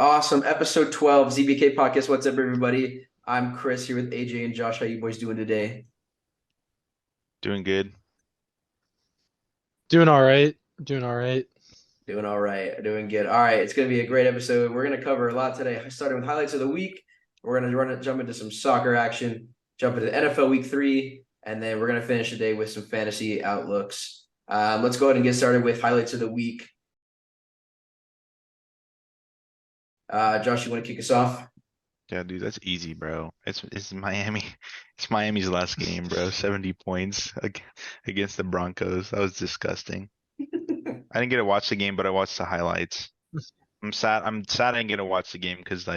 Awesome. Episode 12, ZBK Podcast. What's up, everybody? I'm Chris here with AJ and Josh. How you boys doing today? Doing good. Doing all right. Doing all right. Doing all right. Doing good. All right. It's going to be a great episode. We're going to cover a lot today, starting with highlights of the week. We're going to jump into some soccer action, jump into the NFL Week 3, and then we're going to finish the day with some fantasy outlooks. Let's go ahead and get started with highlights of the week. Josh, you want to kick us off? Yeah, dude, that's easy, bro. It's Miami. It's Miami's last game, bro. 70 points against the Broncos. That was disgusting. I didn't get to watch the game, but I watched the highlights. I'm sad I didn't get to watch the game because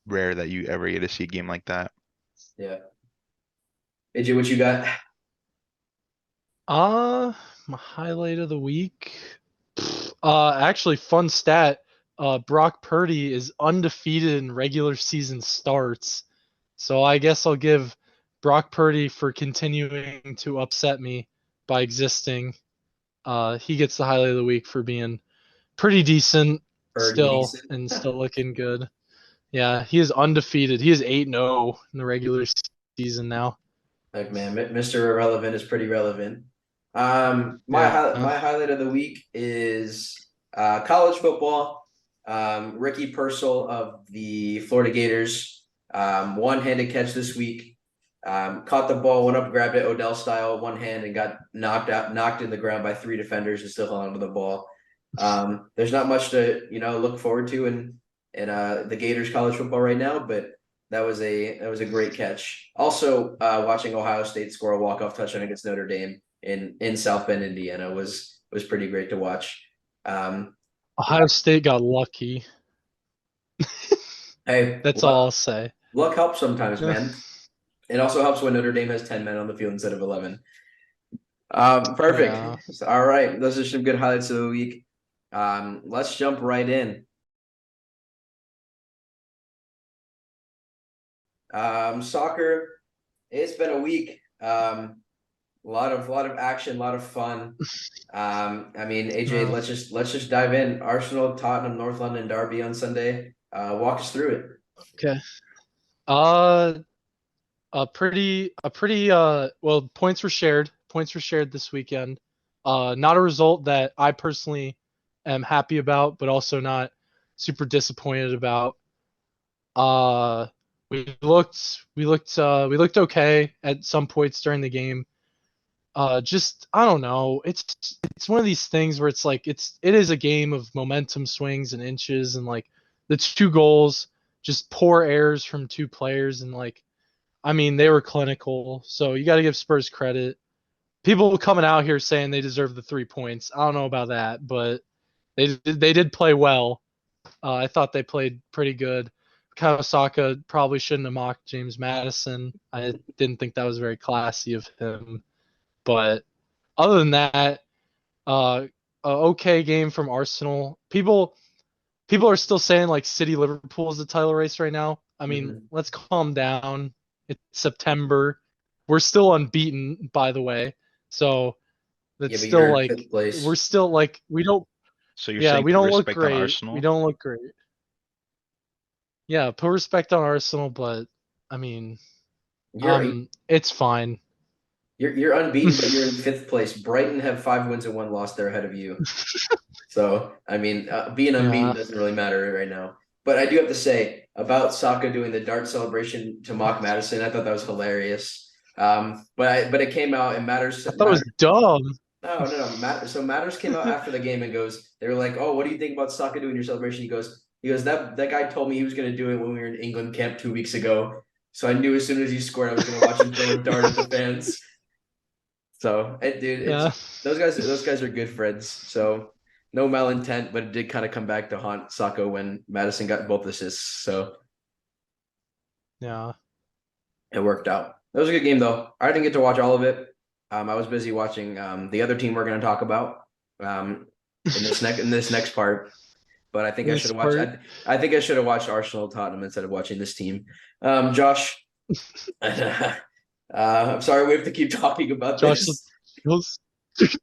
rare that you ever get to see a game like that. Yeah. AJ, what you got? My highlight of the week. Actually, fun stat. Brock Purdy is undefeated in regular season starts. So I guess I'll give Brock Purdy for continuing to upset me by existing. He gets the highlight of the week for being pretty decent Pretty still decent. and still looking good. Yeah, he is undefeated. He is 8-0 in the regular season now. Like, man, Mr. Irrelevant is pretty relevant. My Yeah. highlight of the week is college football. Ricky Pearsall of the Florida Gators, one-handed catch this week. Caught the ball, went up, grabbed it Odell style, one hand, and got knocked in the ground by three defenders and still held onto the ball. There's not much to look forward to in the Gators college football right now, but that was a great catch. Also, watching Ohio State score a walk-off touchdown against Notre Dame in South Bend, Indiana was pretty great to watch. Ohio State got lucky. Hey, That's all I'll say. luck helps sometimes, man. It also helps when Notre Dame has 10 men on the field instead of 11. Perfect. Yeah. All right, those are some good highlights of the week. Let's jump right in. Soccer. It's been a week. A lot of action, a lot of fun. I mean, AJ, Uh, let's just dive in. Arsenal, Tottenham, North London derby on Sunday. Walk us through it. okay. Uh, well, points were shared. Points were shared this weekend. Not a result that I personally am happy about, but also not super disappointed about. Uh, we looked okay at some points during the game. Just I don't know. It's one of these things where it's like it is a game of momentum swings and inches, and like the two goals, just poor errors from two players, and like I mean they were clinical, so you got to give Spurs credit. People coming out here saying they deserve the 3 points. I don't know about that, but they did play well. I thought they played pretty good. Kawasaka probably shouldn't have mocked James Madison. I didn't think that was very classy of him. But other than that, a okay game from Arsenal. People are still saying like City Liverpool is the title race right now. I mean, Mhm. let's calm down. It's September. We're still unbeaten, by the way. So Yeah, that's but you're still in like fifth place. we're still like we don't So you're yeah, saying we put don't look respect on great. We Arsenal? don't look great. Yeah, put respect on Arsenal, but I mean, You're it's fine. you're unbeaten, but you're in fifth place. Brighton have 5 wins and one loss. They're ahead of you. So, I mean, being unbeaten Yeah. doesn't really matter right now. But I do have to say about Saka doing the dart celebration to mock Madison, I thought that was hilarious. But it came out and I thought it was dumb. No. So Matters came out after the game and goes, they were like, "Oh, what do you think about Saka doing your celebration?" He goes, that guy told me he was gonna do it when we were in England camp 2 weeks ago. So I knew as soon as he scored, I was gonna watch him throw a dart at the fans. So, dude, Yeah. it's those guys are good friends. So no malintent, but it did kind of come back to haunt Sacco when Madison got both assists. So Yeah. it worked out. That was a good game though. I didn't get to watch all of it. I was busy watching the other team we're going to talk about in this next part. But I think I should This have watched. part. I think I should have watched Arsenal Tottenham instead of watching this team. Josh, I'm sorry we have to keep talking about Josh, this.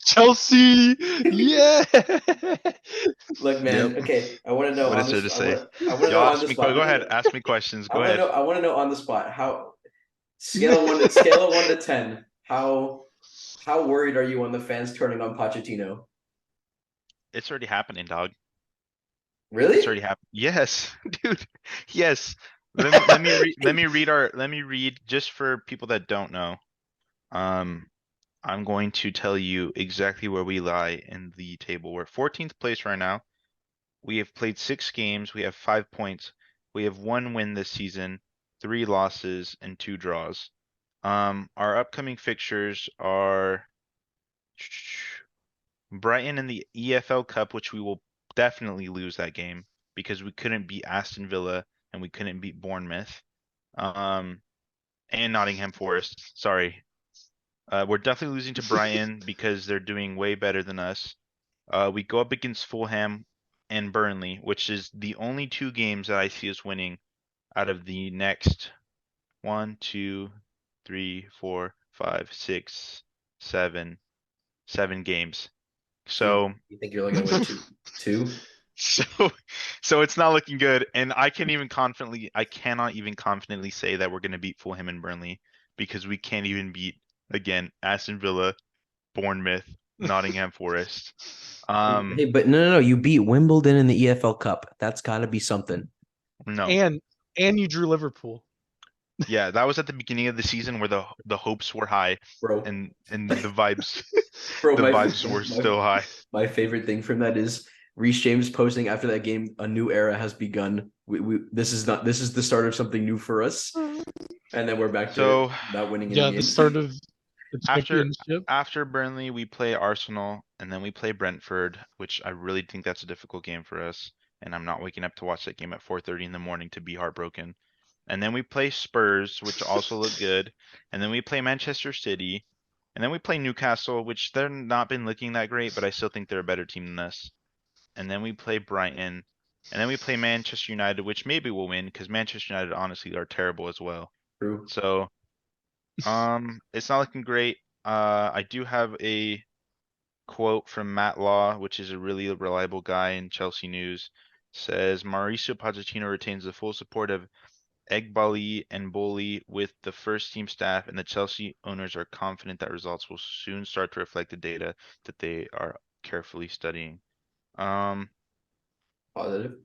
Chelsea, yeah. Look, man. Yep. Okay, I want to know What on is there to this. say? I want to Y'all know on ask the me, spot. go ahead, ask me questions. Go ahead. I want to know on the spot how scale of 1 to 10. How worried are you on the fans turning on Pochettino? It's already happening, dog. It's Really? already happened. Yes, dude. Yes. Let me read just for people that don't know. Um, I'm going to tell you exactly where we lie in the table. We're 14th place right now. We have played 6 games. We have 5 points. We have 1 win this season, 3 losses, and 2 draws. Our upcoming fixtures are Brighton in the EFL Cup, which we will definitely lose that game because we couldn't beat Aston Villa and we couldn't beat Bournemouth. Um, and Nottingham Forest. Sorry. We're definitely losing to Brighton because they're doing way better than us. We go up against Fulham and Burnley, which is the only 2 games that I see us winning out of the next 1, 2, 3, 4, 5, 6, 7 games. So So, you think you're only gonna win two? so, so it's not looking good, and I cannot even confidently say that we're going to beat Fulham and Burnley because we can't even beat again Aston Villa, Bournemouth, Nottingham Forest. Hey, but no. You beat Wimbledon in the EFL Cup. That's got to be something, No. and you drew Liverpool. Yeah, that was at the beginning of the season where the hopes were high bro. and the vibes Bro, the vibes were still high. my favorite thing from that is Reece James posting after that game, a new era has begun. We this is the start of something new for us. And then we're back to So not winning any Yeah, the games. start of the after championship. after Burnley, we play Arsenal and then we play Brentford, which I really think that's a difficult game for us. And I'm not waking up to watch that game at 4:30 in the morning to be heartbroken. And then we play Spurs, which also look good. And then we play Manchester City. And then we play Newcastle, which they're not been looking that great, but I still think they're a better team than us. And then we play Brighton. And then we play Manchester United, which maybe we'll win because Manchester United honestly are terrible as well. True. So, it's not looking great. I do have a quote from Matt Law, which is a really reliable guy in Chelsea news. Says Mauricio Pochettino retains the full support of Egbali and Boli with the first team staff, and the Chelsea owners are confident that results will soon start to reflect the data that they are carefully studying. Um, Positive.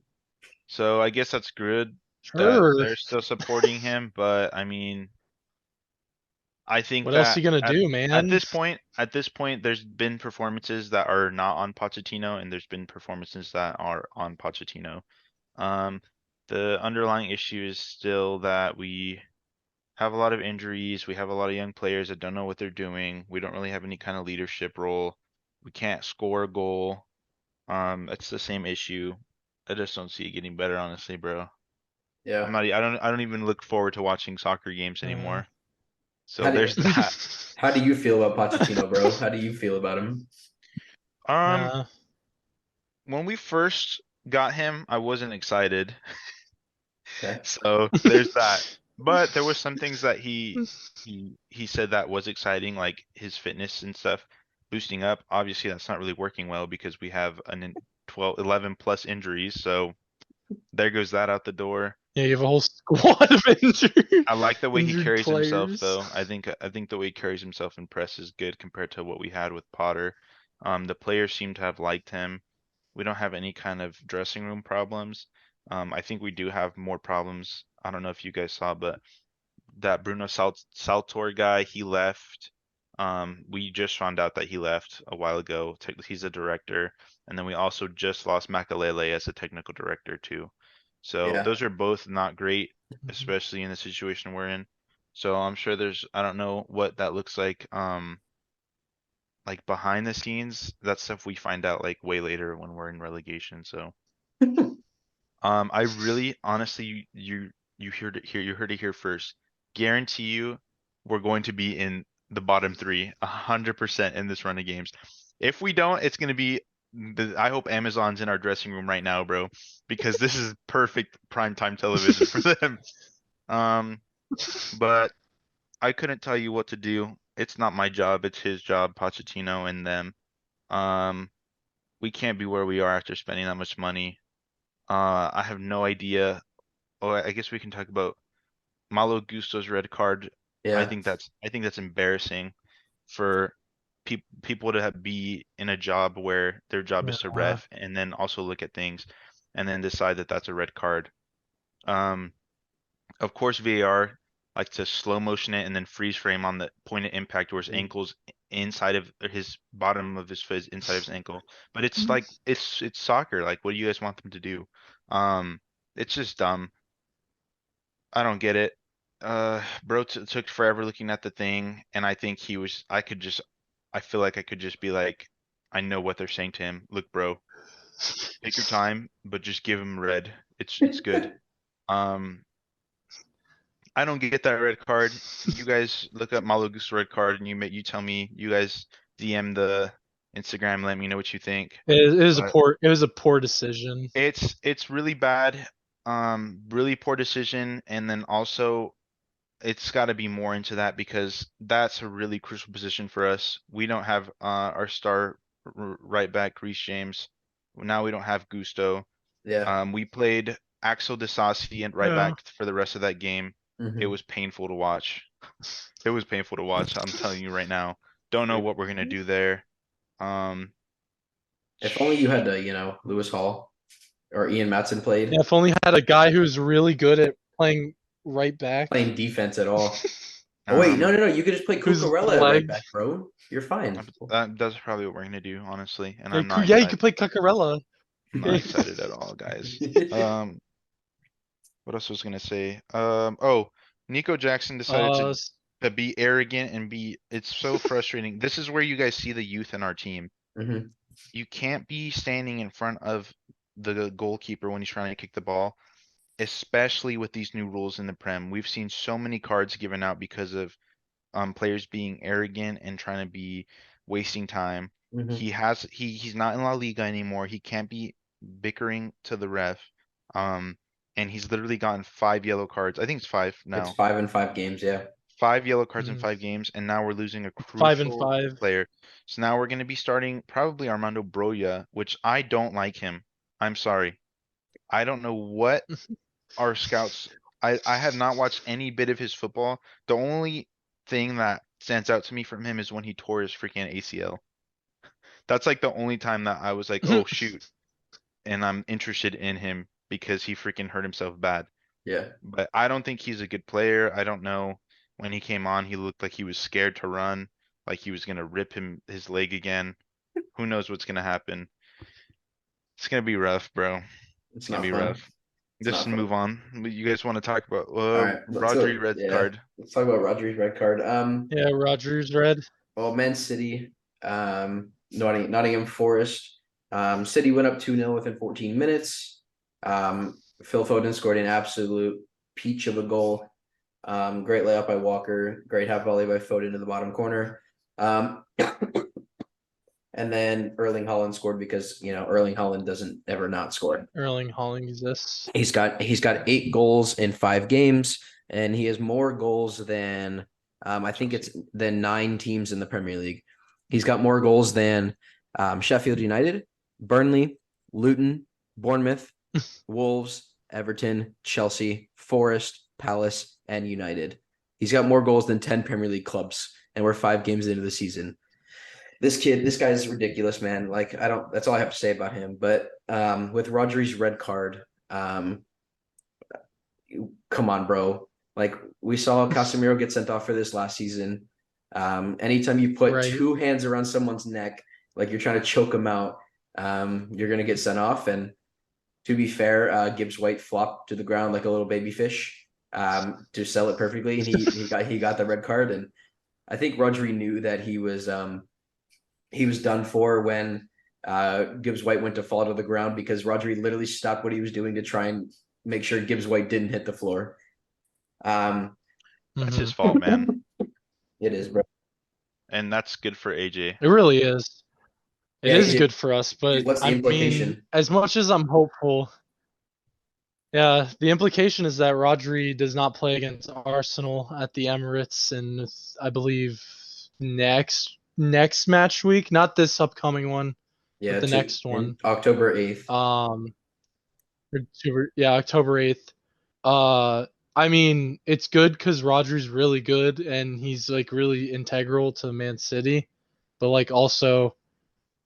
so I guess that's good that Sure. they're still supporting him, but I mean, I think What else that you gonna at do, at man? this point, there's been performances that are not on Pochettino, and there's been performances that are on Pochettino. Um, the underlying issue is still that we have a lot of injuries. We have a lot of young players that don't know what they're doing. We don't really have any kind of leadership role. We can't score a goal. It's the same issue. I just don't see it getting better, honestly, bro. I'm Yeah. not. I don't even look forward to watching soccer games Uh, anymore. So How there's do that. how do you feel about Pochettino, bro? How do you feel about him? Um, nah. when we first got him, I wasn't excited. Okay. So there's that. But there was some things that he said that was exciting, like his fitness and stuff boosting up. Obviously, that's not really working well because we have 12, 11 plus injuries. So there goes that out the door. Yeah, you have a whole squad of I like the way he injured carries himself, players. though. I think the way he carries himself in press is good compared to what we had with Potter. The players seem to have liked him. We don't have any kind of dressing room problems. I think we do have more problems. I don't know if you guys saw, but that Bruno Saltor guy, he left. We just found out that he left a while ago. He's a director, and then we also just lost Makalele as a technical director too. So Yeah. those are both not great, especially in the situation we're in. So I'm sure I don't know what that looks like behind the scenes. That's stuff we find out like way later when we're in relegation. So I really, honestly, you heard it here first. Guarantee you, we're going to be in the bottom three, 100% in this run of games. If we don't, it's going to be. I hope Amazon's in our dressing room right now, bro, because this is perfect prime time television for them. Um, but I couldn't tell you what to do. it's not my job, it's his job, Pochettino and them. Um, we can't be where we are after spending that much money. I have no idea. Oh, I guess we can talk about Malo Gusto's red card. Yeah, I think that's embarrassing for people to be in a job where their job is to Yeah. ref and then also look at things and then decide that that's a red card. Um, of course, VAR like to slow motion it and then freeze frame on the point of impact where his ankle's inside of his bottom of his foot is inside of his ankle. But it's like it's soccer. Like, what do you guys want them to do? Um, it's just dumb. I don't get it. Bro took forever looking at the thing, and I think I feel like I could just be like, I know what they're saying to him. Look, bro, take your time, but just give him red. It's good. Um, I don't get that red card. You guys look up Malagu's red card, and you tell me. You guys DM the Instagram, let me know what you think. But It was a poor decision. it's really bad. Really poor decision, and then also it's got to be more into that because that's a really crucial position for us. We don't have our star right back, Reece James. Now we don't have Gusto. yeah. We played Axel Disasi and right Yeah. back for the rest of that game. It was painful to watch. It was painful to watch. I'm telling you right now. Don't know what we're gonna do there. Um, If only you had Lewis Hall or Ian Matson Yeah, played if only had a guy who's really good at playing right back, playing defense at all. Oh wait, no, um, no, no. You could just play whose Cucurella at right leg. back, bro. You're fine. that's probably what we're gonna do, honestly. And Yeah, I'm not yeah, you excited. could play Cucurella. I'm not excited at all, guys. Um, what else was I gonna say? Oh, Nico Jackson decided Uh, to be arrogant and be. It's so frustrating. This is where you guys see the youth in our team. Mhm. You can't be standing in front of the goalkeeper when he's trying to kick the ball, especially with these new rules in the Prem. We've seen so many cards given out because of players being arrogant and trying to be wasting time. Mhm. He's not in La Liga anymore. He can't be bickering to the ref. Um, and he's literally gotten 5 yellow cards. I think it's five It's now. 5 in 5 games, yeah. 5 yellow cards in mm, 5 games, and now we're losing a 5 and crucial 5. player. So now we're going to be starting probably Armando Broja, which I don't like him. I'm sorry. I don't know what our scouts. I have not watched any bit of his football. The only thing that stands out to me from him is when he tore his freaking ACL. That's like the only time that I was like, oh shoot, and I'm interested in him because he freaking hurt himself bad. Yeah. But I don't think he's a good player. I don't know. When he came on, he looked like he was scared to run, like he was gonna rip his leg again. Who knows what's gonna happen? It's gonna be rough, bro. It's It's gonna not be fun. rough. It's Just not fun. move on. You guys want to talk about All right, let's Rodri go. red Yeah. card? Let's talk about Rodri's red card. Yeah, Rogers red. Well, Man City, Nottingham Forest. City went up 2-0 within 14 minutes. Phil Foden scored an absolute peach of a goal. Great layup by Walker, great half volley by Foden to the bottom corner. And then Erling Haaland scored because Erling Haaland doesn't ever not score. Erling Haaland exists. He's got 8 goals in 5 games, and he has more goals than I think it's than 9 teams in the Premier League. He's got more goals than Sheffield United, Burnley, Luton, Bournemouth, Wolves, Everton, Chelsea, Forest, Palace, and United. He's got more goals than 10 Premier League clubs, and we're 5 games into the season. This guy is ridiculous, man. Like, that's all I have to say about him. But with Rodri's red card, come on, bro. Like, we saw Casemiro get sent off for this last season. Anytime you put Right. 2 hands around someone's neck, like you're trying to choke them out, you're gonna get sent off. And to be fair, Gibbs White flopped to the ground like a little baby fish to sell it perfectly. And he got the red card. And I think Rodri knew that he was done for when Gibbs White went to fall to the ground, because Rodri literally stopped what he was doing to try and make sure Gibbs White didn't hit the floor. That's his fault, man. It is, bro. And that's good for AJ. It really is. It Yeah, is good for us, but what's the I implication? mean, as much as I'm hopeful, yeah, the implication is that Rodri does not play against Arsenal at the Emirates in, I believe, next match week, not this upcoming one, Yeah, but the next in one. October 8th. October 8th. I mean, it's good because Rodgers really good and he's like really integral to Man City, but like also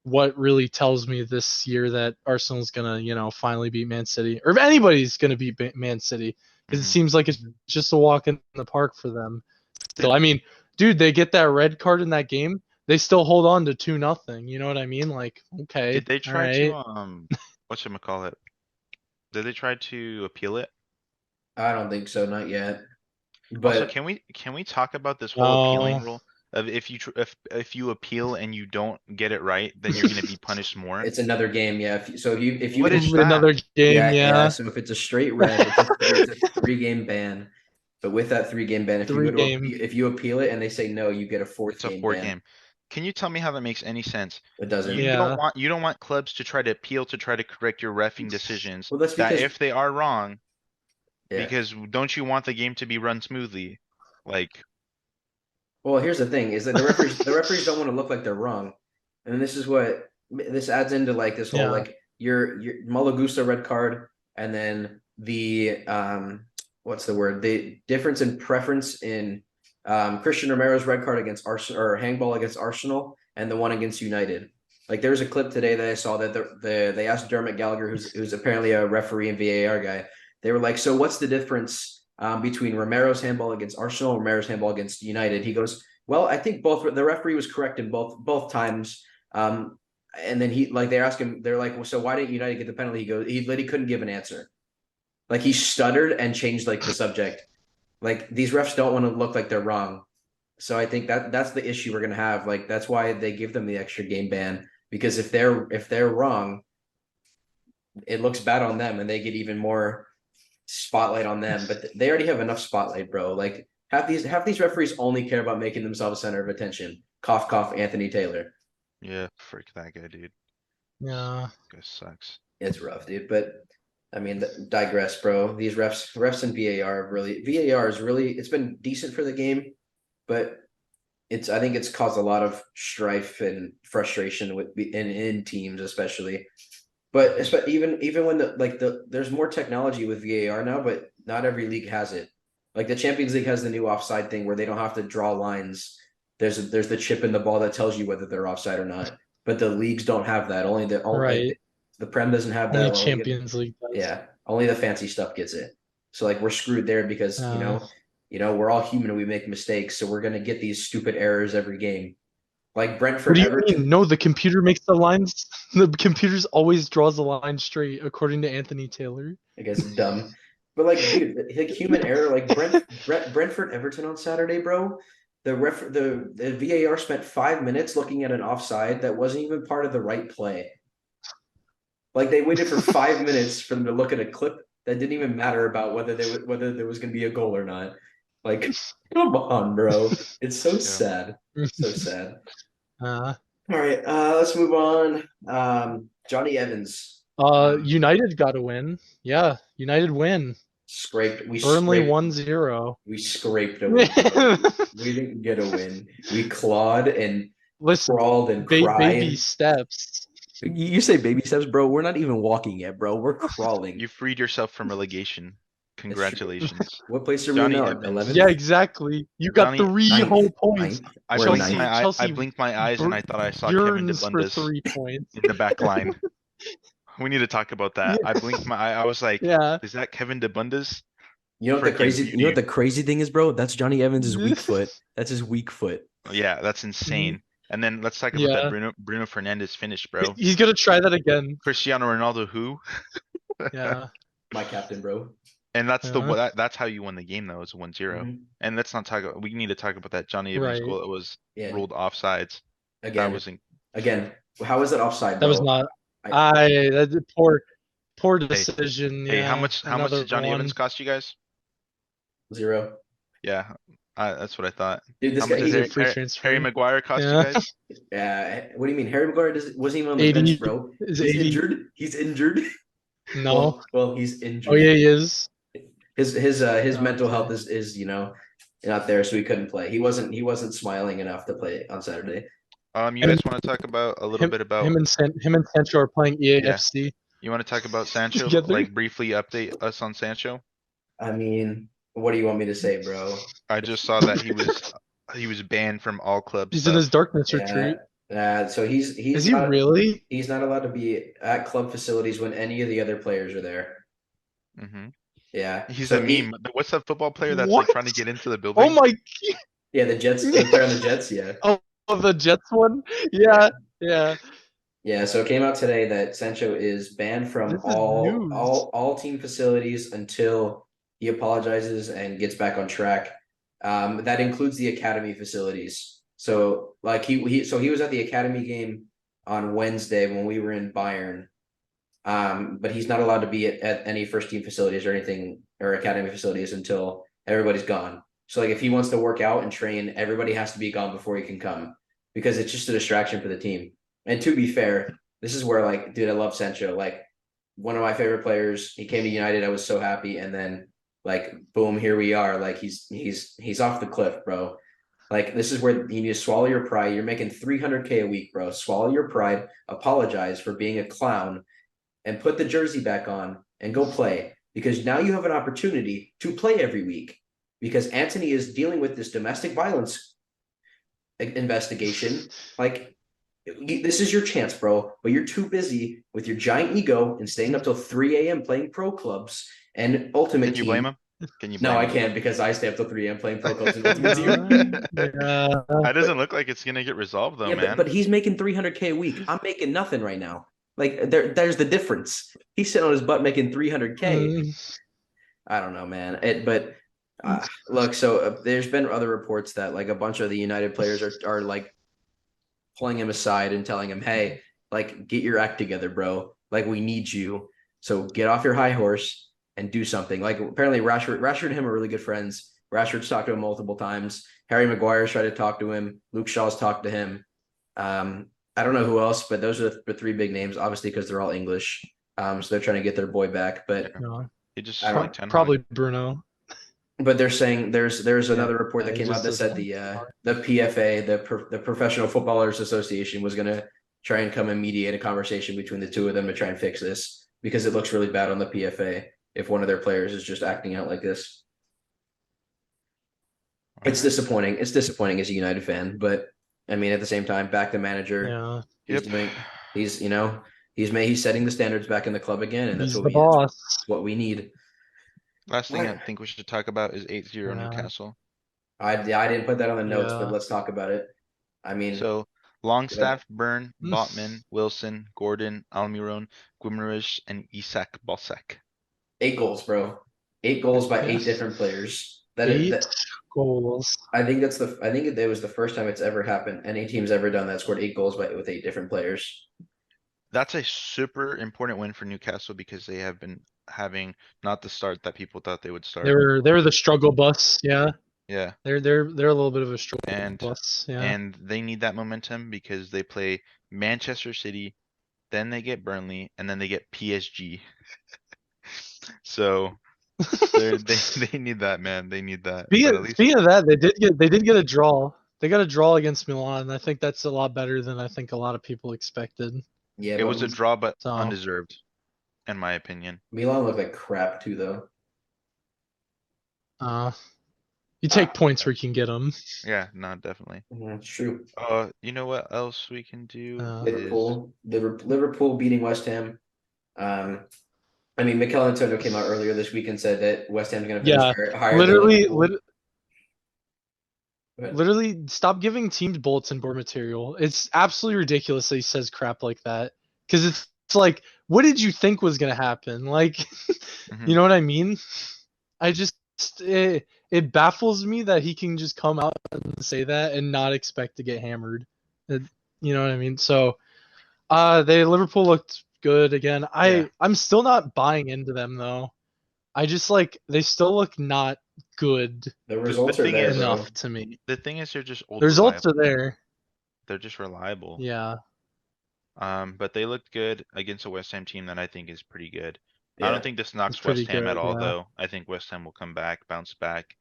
what really tells me this year that Arsenal's gonna, finally beat Man City, or if anybody's gonna beat Man City, because it Mhm. seems like it's just a walk in the park for them. So I mean, dude, they get that red card in that game, they still hold on to 2-0. You know what I mean? Like, Did okay, they all try to right. whatchamacallit? Did they try to appeal it? I don't think so, not yet. Also, But can we talk about this whole appealing No, rule of if you appeal and you don't get it right, then you're gonna be punished more? it's another game, yeah. If you What is another that? game, yeah. yeah, So if it's a straight red, it's a 3 game ban. But with that 3 game ban, if you go three to game. appeal, if you appeal it and they say no, you get a fourth It's a game four ban. game. Can you tell me how that makes any sense? It doesn't. Yeah, You don't want clubs to try to appeal to try to correct your reffing decisions Well, that's that because if they are wrong, yeah. because don't you want the game to be run smoothly? Like, Well, here's the thing: is that the referees don't want to look like they're wrong, and this is what this adds into like this whole yeah, like your Malagusa red card, and then the what's the word? The difference in preference in Christian Romero's red card against Arsenal or handball against Arsenal, and the one against United. Like there was a clip today that I saw that they asked Dermot Gallagher, who's apparently a referee and VAR guy. They were like, "So what's the difference between Romero's handball against Arsenal, and Romero's handball against United?" He goes, "Well, I think both the referee was correct in both times." And then they ask him, they're like, "Well, so why didn't United get the penalty?" He goes, he couldn't give an answer. Like he stuttered and changed like the subject. Like these refs don't want to look like they're wrong. So I think that's the issue we're gonna have. Like that's why they give them the extra game ban, because if they're wrong, it looks bad on them and they get even more spotlight on them. But they already have enough spotlight, bro. Like half these referees only care about making themselves center of attention. Cough cough Anthony Taylor. yeah, frick that guy, dude. yeah. Guy sucks. It's rough, dude. But I mean, digress, bro. These refs and VAR is really it's been decent for the game, but I think it's caused a lot of strife and frustration in teams, especially. But even when there's more technology with VAR now, but not every league has it. Like the Champions League has the new offside thing where they don't have to draw lines. There's the chip in the ball that tells you whether they're offside or not. But the leagues don't have that. Right. The Prem doesn't have Only that. Champions League does. Yeah, only the fancy stuff gets it. So like we're screwed there because Uh, we're all human and we make mistakes. So we're gonna get these stupid errors every game. Like what Brentford do you mean? Everton, No, the computer makes the lines. The computer's always draws the line straight, according to Anthony Taylor. I guess dumb. But like, dude, like human error, like Brentford Everton on Saturday, bro. The VAR spent 5 minutes looking at an offside that wasn't even part of the right play. Like they waited for 5 minutes for them to look at a clip that didn't even matter about whether there was going to be a goal or not. Like, come on, bro. It's so Yeah. sad. So sad. Uh, All right, let's move on. Johnny Evans. United got a win. Yeah, United win. Scraped. We Burnley scraped. 1-0. We scraped a win, bro. We didn't get a win. We clawed and Listen, crawled and baby cried. steps. You say baby steps, bro. We're not even walking yet, bro. We're crawling. You freed yourself from relegation. It's true. Congratulations. What place are we in Johnny now? Evans. 11th? Yeah, exactly. You got Johnny, 3 Ninth. whole points. Ninth. I We're blinked ninth. my eye, I Chelsea blinked my eyes and I thought I saw Kevin De yearns for Bundes 3 points. in the back line. We need to talk about that. I blinked my eye. I was like, Yeah. is that Kevin De Bundes? You know what the Freaking crazy beauty. you know what the crazy thing is, bro? That's Johnny Evans' weak foot. That's his weak foot. Yeah, that's insane. And then let's talk about Yeah. that Bruno Fernandes finish, bro. He's gonna try that again. Cristiano Ronaldo, who? Yeah. My captain, bro. And that's Yeah. that's how you win the game though, is 1-0. Mhm. And let's not talk about, we need to talk about that Johnny Evans Right. goal that was Yeah. ruled offsides. That Again. was Again. How is it offside, That bro? was not. That's a poor decision. Hey, Yeah. how much Another did Johnny one. Evans cost you guys? 0. Yeah, that's what I thought. Dude, this How guy much He's did a free transfer. Harry Maguire cost you Yeah. guys? What do you mean? Harry Maguire wasn't even on the 80 bench, bro. is He's 80. injured. He's injured. No. Well, he's injured. Oh yeah, he is. His mental Okay. health is not there, so he couldn't play. He wasn't smiling enough to play on Saturday. You guys want to talk about a little Him, bit about, him and Sancho are playing yeah, EAFC you want to talk about Sancho? together. Like briefly update us on Sancho? I mean, what do you want me to say, bro? I just saw that he was banned from all club He's in his stuff. darkness Yeah. retreat. So he's Is he's he not really? he's not allowed to be at club facilities when any of the other players are there. Hmm. Yeah. He's a So meme. What's that football player that's like What? trying to get into the Oh building? my! yeah, the Jets, the player on the Jets, yeah. Oh, the Jets one. Yeah. Yeah, yeah. Yeah, so it came out today that Sancho is banned from This is news. all team facilities until he apologizes and gets back on track. That includes the academy facilities. So like he was at the academy game on Wednesday when we were in Bayern. But he's not allowed to be at any first team facilities or anything or academy facilities until everybody's gone. So like if he wants to work out and train, everybody has to be gone before he can come because it's just a distraction for the team. And to be fair, this is where like, dude, I love Sancho. Like one of my favorite players. He came to United. I was so happy, and then like boom, here we are. Like he's off the cliff, bro. Like this is where you need to swallow your pride. You're making 300K a week, bro. Swallow your pride. Apologize for being a clown and put the jersey back on and go play because now you have an opportunity to play every week because Anthony is dealing with this domestic violence investigation. Like, this is your chance, bro, but you're too busy with your giant ego and staying up till 3 a.m. playing pro clubs and Ultimate Can you blame Team. him? Can you No, blame I him? can't because I stay up till 3 a.m. playing pro clubs and Ultimate Team. Yeah. That doesn't look like it's gonna get resolved though, Yeah, but man. he's making 300K a week. I'm making nothing right now. Like there's the difference. He's sitting on his butt making 300K. Mm. I don't know, man. But look, so there's been other reports that like a bunch of the United players are like pulling him aside and telling him, "Hey, like get your act together, bro. Like we need you. So get off your high horse and do something." Like apparently Rashford and him are really good friends. Rashford's talked to him multiple times. Harry Maguire's tried to talk to him. Luke Shaw's talked to him. I don't know who else, but those are the three big names, obviously because they're all English. So they're trying to get their boy back. But Yeah. No, He just I like don't. Ten Hag. probably Bruno. But they're saying there's Yeah, another report that he came out just that said doesn't. the PFA, the Professional Footballers Association, was going to try and come and mediate a conversation between the two of them to try and fix this because it looks really bad on the PFA if one of their players is just acting out like this. It's Alright. disappointing. It's disappointing as a United fan, but I mean at the same time, back the manager. Yeah, He's Yep. doing. He's setting the standards back in the club again, and that's he's what the we that's boss. what we need. Last thing I think we should talk about is 8-0 Yeah, Newcastle. I didn't put that on the notes, but yeah. let's talk about it. I mean, So Longstaff, Burn, Botman, Wilson, Gordon, Almiron, Guimaraes, and Isak Balsek. 8 goals, bro. 8 goals by Yeah. 8 different players. Eight goals. I think it was the first time it's ever happened. Any team's ever done that, scored 8 goals with 8 different players. That's a super important win for Newcastle because they have been having not the start that people thought they would start. They're the struggle bus. Yeah, Yeah, they're a little bit of a struggle and bus. Yeah. and they need that momentum because they play Manchester City, then they get Burnley, and then they get PSG. So they need that, man. They need that. But at least Speaking of that, they did get a draw. They got a draw against Milan. I think that's a lot better than I think a lot of people expected. Yeah, it but was a draw, but So undeserved, in my opinion. Milan looked like crap too, though. uh, you take points where you can get them. Yeah, no, definitely. It's true. You know what else we can do is Liverpool beating West Ham. I mean, Mikel Antonio came out earlier this week and said that West Ham's going to finish Yeah, higher than Liverpool. Literally, stop giving teams bulletin board material. It's absolutely ridiculous that he says crap like that. Because it's like, what did you think was gonna happen? Like, Mhm. you know what I mean? I just it baffles me that he can just come out and say that and not expect to get hammered. You know what I mean? So, Liverpool looked good again. I'm still not buying into them though. I just like they still look not good The results are thing there, is- bro. enough to me. The thing is, they're just The results reliable. are there. They're just reliable. Yeah. But they looked good against a West Ham team that I think is pretty good. I Yeah. don't think this knocks It's pretty West Ham at good, all, yeah. though. I think West Ham will come back, bounce back.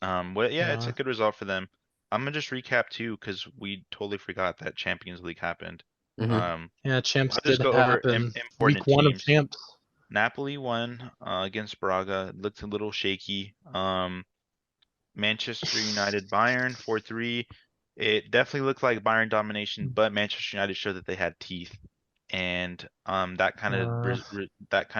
Well, yeah, it's a Yeah. good result for them. I'm gonna just recap too, because we totally forgot that Champions League happened. Mhm. Yeah, champs I'll just did go over happen. Week important one of teams. champs. Napoli won against Braga. It looked a little shaky. Manchester United Bayern 4-3. It definitely looked like Bayern domination, but Manchester United showed that they had teeth, and Uh, that kind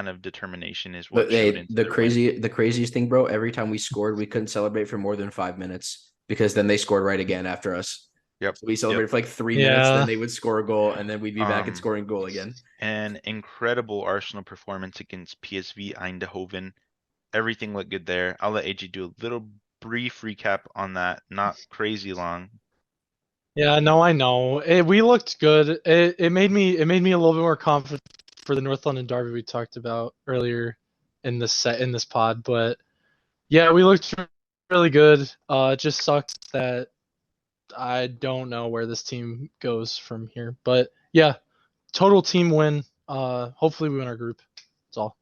of determination is But what showed they into their win. the craziest thing, bro. Every time we scored, we couldn't celebrate for more than 5 minutes because then they scored right again after us. Yep. So we Yep. celebrated for like 3 minutes, then yeah. they would score a goal, and then we'd be back and Um, scoring goal again. an incredible Arsenal performance against PSV Eindhoven. Everything looked good there. I'll let AG do a little brief recap on that. Not crazy long. Yeah, no, I know. We looked good. It made me a little bit more confident for the North London derby we talked about earlier in this pod. But yeah, we looked really good. It just sucks that I don't know where this team goes from here. But yeah, total team win. Hopefully we win our group. That's all.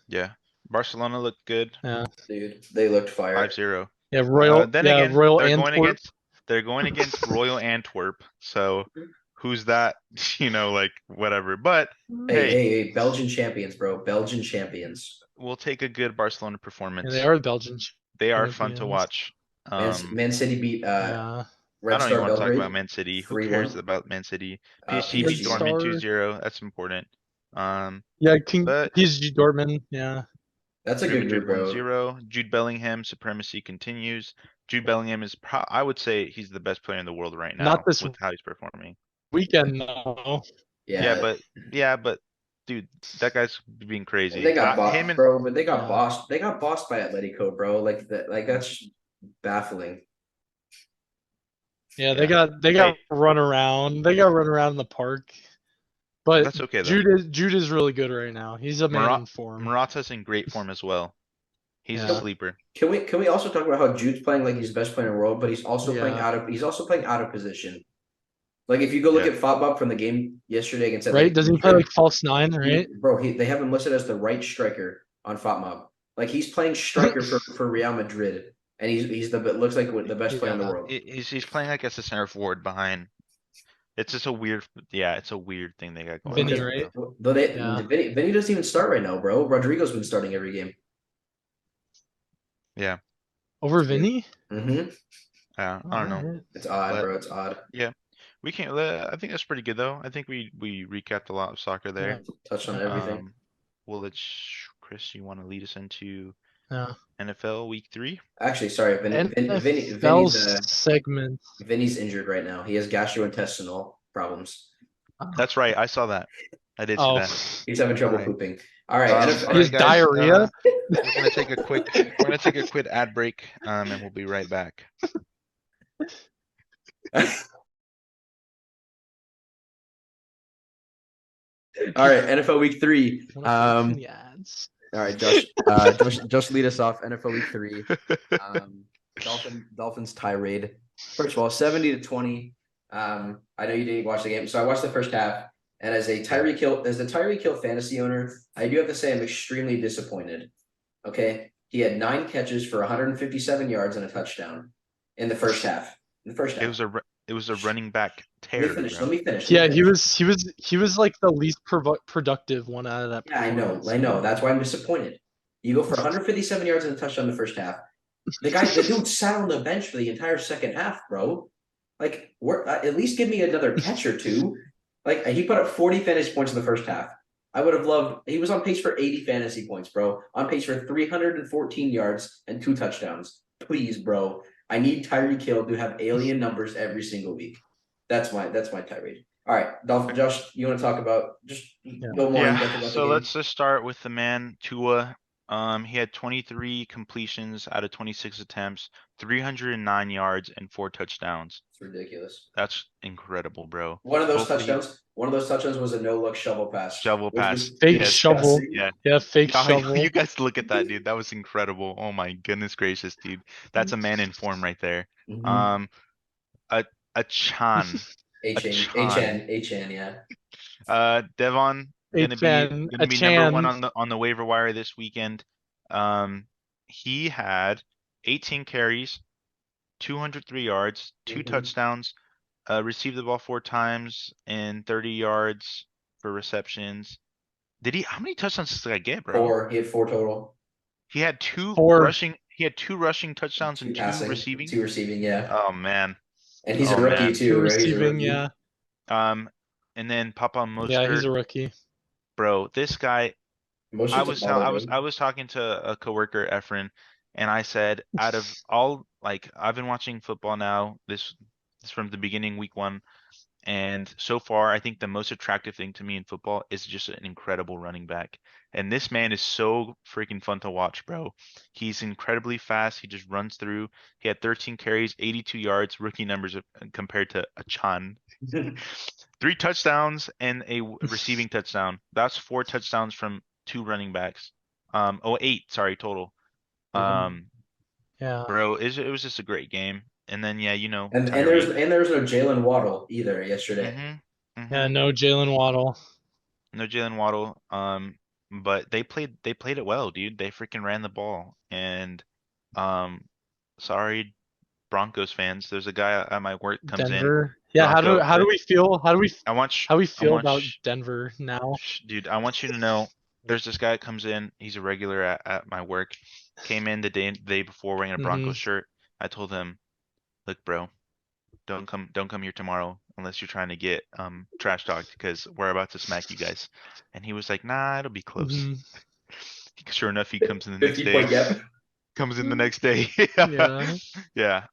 Yeah. Barcelona looked good. Yeah. Dude, they looked fire. 5-0. Yeah, Royal. Then Yeah, again, Royal Antwerp. they're going against Royal Antwerp. So who's that? Like whatever. But Hey, hey, hey, hey, Belgian champions, bro. Belgian champions. we'll take a good Barcelona Yeah, they performance. are the Belgian They are fun to champions. watch. Man City beat Yeah. I Red don't even Star want to talk about Belgrade Man City. Who cares 3-1. about Man City? PSG beat Red PSG. Dortmund Star. 2-0. That's important. Yeah, King But PSG Dortmund. Yeah. That's a Real good Madrid group, bro. 1-0. Jude Bellingham supremacy continues. Jude Bellingham is I would say he's the best player in the world right Not now this with how he's performing. weekend though. Yeah, Yeah, but dude, that guy's being they crazy. got Him bossed, and bro. But they got Yeah. bossed. They got bossed by Atletico, bro. Like that. Like that's baffling. Yeah, they yeah. got Hey, run around. They got run around in the park. But that's okay though. Jude is really good right now. He's a man Marat in form. Morata's in great form as well. He's a Yeah. sleeper. Can we also talk about how Jude's playing like he's the best player in the world, but Yeah. he's also playing out of position. Like if you go look Yeah. at Fotbob from the game yesterday against Right? Atletico Doesn't he play like Madrid, false nine, right? they have him listed as the right striker on Fotmob. Like he's playing striker for Real Madrid, and he's the looks like the best player in the Yeah. world. He's playing like as a center forward behind. It's just a weird, yeah, it's a weird thing they got going on Vinny, Because there, right? bro. though Yeah. Vinny doesn't even start right now, bro. Rodrigo's been starting every game. Yeah. Over Vinny? Mm-hmm. I don't know, Alright. It's odd, but bro. It's odd. yeah, we can't. I think that's pretty good though. I think we recapped a lot of soccer Yeah. there. Touched on Yeah. everything. Well, let's Chris, you want to lead us into Yeah. NFL Week 3? Actually, sorry, NFL segment. Vinny's injured right now. He has gastrointestinal problems. That's right. I saw that. I did see Oh. that. He's having All trouble right. pooping. All right, All He has right, guys. diarrhea. We're gonna take a quick ad break. And we'll be right back. All right, NFL Week 3. The ads. All right, Josh, lead us off. NFL Week 3. Dolphins tirade. First of all, 70-20. I know you didn't watch the game, so I watched the first half. And as a Tyreek Hill fantasy owner, I do have to say I'm extremely disappointed. Okay, he had 9 catches for 157 yards and a touchdown in the first half. It was a running back Let me terror, finish. bro. Let me finish. Yeah, he was like the least productive one out of that. Yeah, I know. That's why I'm disappointed. You go for 157 yards and a touchdown in the first half. The dude sat on the bench for the entire second half, bro. Like, at least give me another catch or two. Like, he put up 40 fantasy points in the first half. I would have loved. He was on pace for 80 fantasy points, bro. On pace for 314 yards and 2 touchdowns. Please, bro. I need Tyreek Hill to have alien numbers every single week. That's my tirade. All right, Josh, you want to talk about go more in depth Yeah, about the so game? let's just start with the man Tua. He had 23 completions out of 26 attempts, 309 yards and 4 touchdowns. It's ridiculous. That's incredible, bro. One of those Hopefully, touchdowns was a no-look shovel pass, shovel which pass. was Fake Yes, shovel. disgusting. yeah. Yeah, fake Oh, shovel. you guys look at that, dude. That was incredible. Oh my goodness gracious, dude. That's a man in form right there. Mhm. A Chan. Achan, yeah. Devon gonna be number one on the waiver wire this weekend. He had 18 carries, 203 yards, 2 Mhm. touchdowns, received the ball 4 times and 30 yards for receptions. How many touchdowns did that guy get, bro? He had 4 total. Four. He had 2 rushing touchdowns and 2 2 passing, receiving. 2 receiving, yeah. Oh man. And he's a Oh rookie man. Two too, right? He's a receiving. rookie. Yeah. Um, and then Papa Yeah, he's Mostert, a rookie. bro, this guy, Mostert's a baller, I dude. was talking to a coworker, Efren, and I said, out of all, like, I've been watching football now, this from the beginning, week 1. And so far, I think the most attractive thing to me in football is just an incredible running back. And this man is so freaking fun to watch, bro. He's incredibly fast. He just runs through. He had 13 carries, 82 yards, rookie numbers compared to Achan. 3 touchdowns and a receiving touchdown. That's 4 touchdowns from 2 running backs. Oh, 8, sorry, total. Mhm. Um, Yeah. bro, it was just a great game. And then, yeah, And Tyreek. there's no Jalen Waddle either yesterday. Mm-hmm. Yeah. Mm-hmm. No Jalen Waddle. No Jalen Waddle. But they played it well, dude. They freaking ran the ball. And um, sorry, Broncos fans. There's a guy at my work comes in, Denver. Yeah. Bronco. How do we feel? How we I feel want, about Denver now? dude. I want you to know. There's this guy that comes in. He's a regular at my work. Came in the day before wearing a Hmm. Broncos shirt. I told him, look, bro, don't come here tomorrow unless you're trying to get trash talked because we're about to smack you guys. And he was like, nah, it'll be close. Hmm. Sure enough, he comes in the next 50 day. point gap. Comes in the next day. Yeah. Yeah.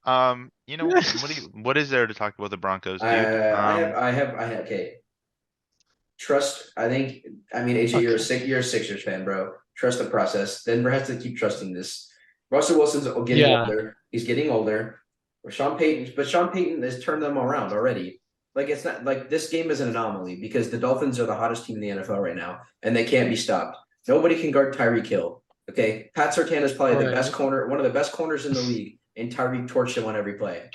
What is there to talk about the Broncos, dude? Okay. Trust. I mean, AJ, Okay. you're a Sixers fan, bro. Trust the process. Denver has to keep trusting this. Russell Wilson's getting Yeah. older. He's getting older. But Sean Payton has turned them around already. Like it's not like this game is an anomaly because the Dolphins are the hottest team in the NFL right now, and they can't be stopped. Nobody can guard Tyreek Hill. Okay, Pat Surtain is probably the best Right. corner, one of the best corners in the league, and Tyreek torched him on every play.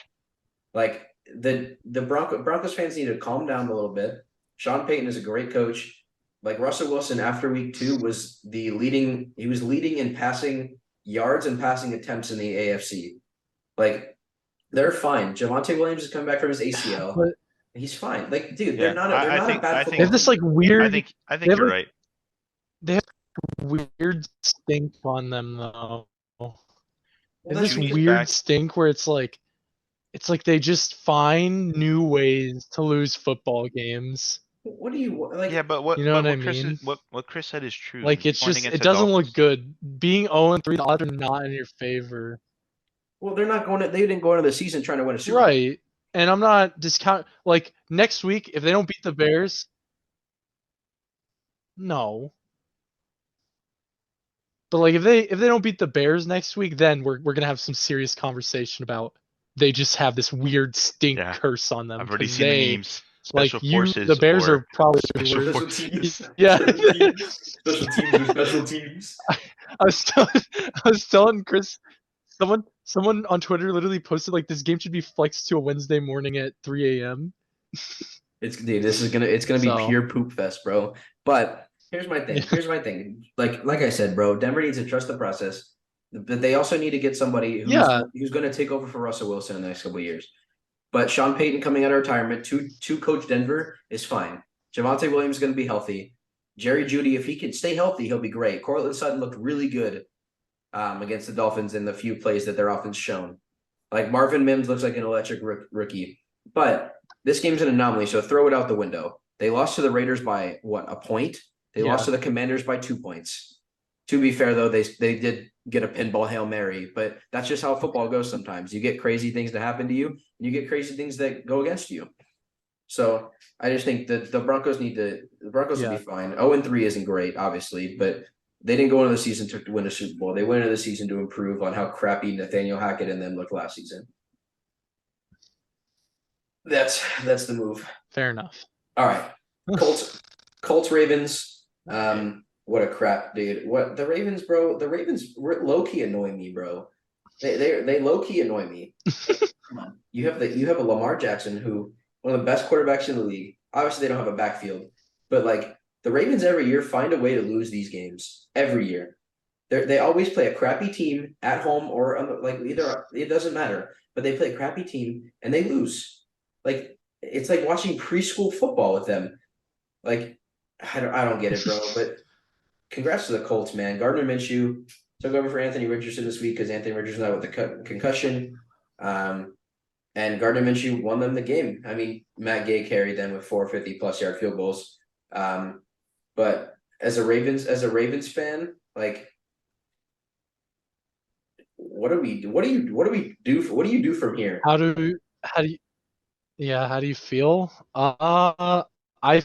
Like the Broncos fans need to calm down a little bit. Sean Payton is a great coach. Like Russell Wilson after week 2 was he was leading in passing yards and passing attempts in the AFC. Like they're fine. Javonte Williams is coming back from his ACL. But He's fine. Like, dude, Yeah, they're not a bad they have football this team. like weird. I They think have you're like right. they have weird stink on them though. Well, They have that's this Judy's weird back. stink where it's like they just find new ways to lose football games. what do you Yeah, like? but You know what I mean? what Chris said is true. Like it's Going just against it the doesn't look Dolphins. good. Being 0-3, the odds are not in your favor. Well, they're not going to. They didn't go into the season trying to win a Super Bowl. Right. And I'm not discount like next week if they don't beat the Bears. No. But like if they don't beat the Bears next week, then we're gonna have some serious conversation about they just have this weird stink Yeah, curse on them I've already because seen the they memes. like Special the forces Bears or are probably the special worst. Special teams, forces. Yeah. special teams with special teams. I was telling I was telling Chris someone on Twitter literally posted like this game should be flexed to a Wednesday morning at 3 a.m. It's gonna be So pure poop fest, bro. But here's my thing. yeah. Here's my thing. Like I said, bro, Denver needs to trust the process, but they also need to get somebody Yeah. who's going to take over for Russell Wilson in the next couple of years. But Sean Payton coming out of retirement to coach Denver is fine. Javonte Williams is going to be healthy. Jerry Judy, if he can stay healthy, he'll be great. Cortland Sutton looked really good against the Dolphins in the few plays that their offense shown. Like Marvin Mims looks like an electric rookie, but this game's an anomaly, so throw it out the window. They lost to the Raiders by what, a point? They lost to the Commanders by 2 points. To be fair, though, they did get a pinball Hail Mary, but that's just how football goes sometimes. You get crazy things that happen to you, and you get crazy things that go against you. So I just think that the Broncos will be fine. 0-3 isn't great, obviously, but they didn't go into the season to win a Super Bowl. They went into the season to improve on how crappy Nathaniel Hackett and them looked last season. That's the move. Fair enough. All right. Colts Ravens. What a crap, dude. What the Ravens, bro? The Ravens low key annoy me, bro. They low key annoy me. Come on. You have a Lamar Jackson, who one of the best quarterbacks in the league. Obviously, they don't have a backfield, but like the Ravens every year find a way to lose these games every year. They always play a crappy team at home or like either it doesn't matter, but they play a crappy team and they lose. Like it's like watching preschool football with them. Like I don't get it, bro. But congrats to the Colts, man. Gardner Minshew took over for Anthony Richardson this week because Anthony Richardson out with the concussion. And Gardner Minshew won them the game. I mean, Matt Gay carried them with 450 plus yard field goals. But as a Ravens fan, like what do you do from here? How do you how do you feel? I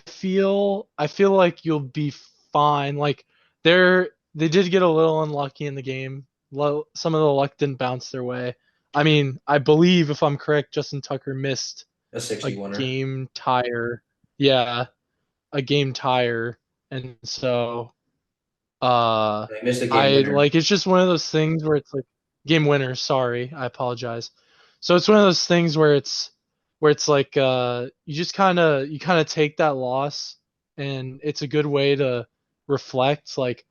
feel like you'll be fine. Like they did get a little unlucky in the game. Some of the luck didn't bounce their way. I mean, I believe if I'm correct, Justin Tucker missed A a 60-winner. game tire. Yeah, a game tire. And so They missed a game I winner. like it's just one of those things where it's like game winner, sorry, I apologize. So it's one of those things where it's like you kind of take that loss and it's a good way to reflect. Like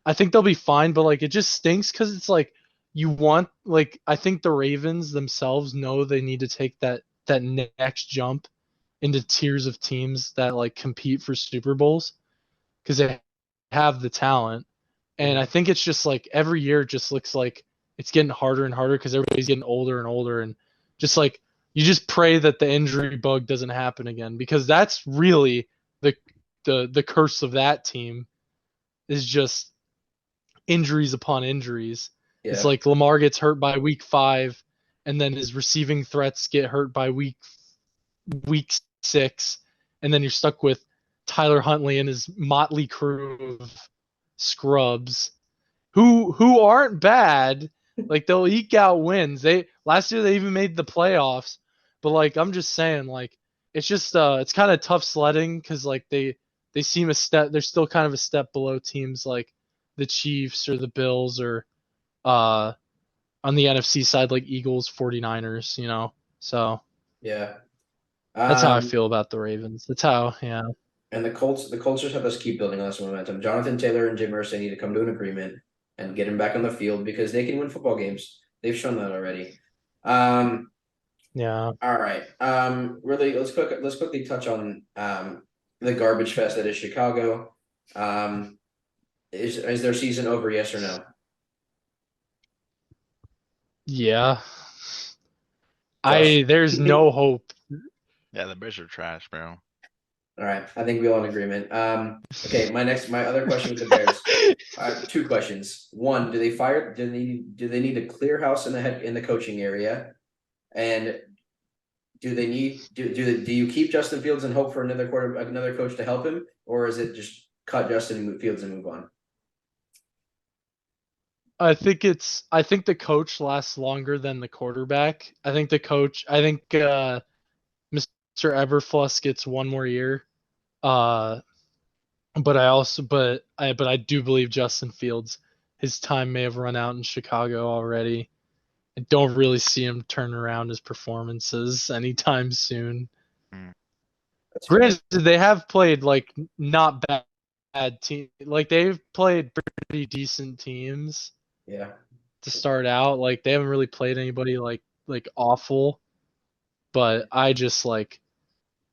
I think they'll be fine, but like it just stinks cuz it's like you want like I think the Ravens themselves know they need to take that next jump into tiers of teams that like compete for Super Bowls because they have the talent. And I Mhm. think it's just like every year it just looks like it's getting harder and harder because everybody's getting older and older. And just like you just pray that the injury bug doesn't happen again because that's really the the curse of that team is just injuries upon injuries. It's Yeah. like Lamar gets hurt by week 5 and then his receiving threats get hurt by week 6, and then you're stuck with Tyler Huntley and his motley crew of scrubs who aren't bad. Like they'll eke out wins. They last year they even made the playoffs. But like I'm just saying, like it's just it's kind of tough sledding because like they seem a step. They're still kind of a step below teams like the Chiefs or the Bills or uh on the NFC side like Eagles, 49ers. So Yeah. that's how I Um, feel about the Ravens. That's how, yeah. and the Colts just have us keep building on this momentum. Jonathan Taylor and Jim Irsay need to come to an agreement and get him back on the field because they can win football games. They've shown that already. Yeah. All right. Really, let's quickly touch on the garbage fest that is Chicago. Um, is their season over? Yes or no? Yeah. Josh. There's no hope. Yeah, the Bears are trash, bro. All right, I think we're all in agreement. Okay, my other question with the Bears. Two questions. One, do they need a clear house in the coaching area? And do you keep Justin Fields and hope for another coach to help him, or is it just cut Justin Fields and move on? I think the coach lasts longer than the quarterback. I think Mr. Eberfluss gets one more year. Uh but I do believe Justin Fields, his time may have run out in Chicago already. I don't really see him turn around his performances anytime soon. Mm. That's fair. Granted, they have played like not bad team. Like they've played pretty decent teams Yeah, to start out. Like they haven't really played anybody like awful, but I just like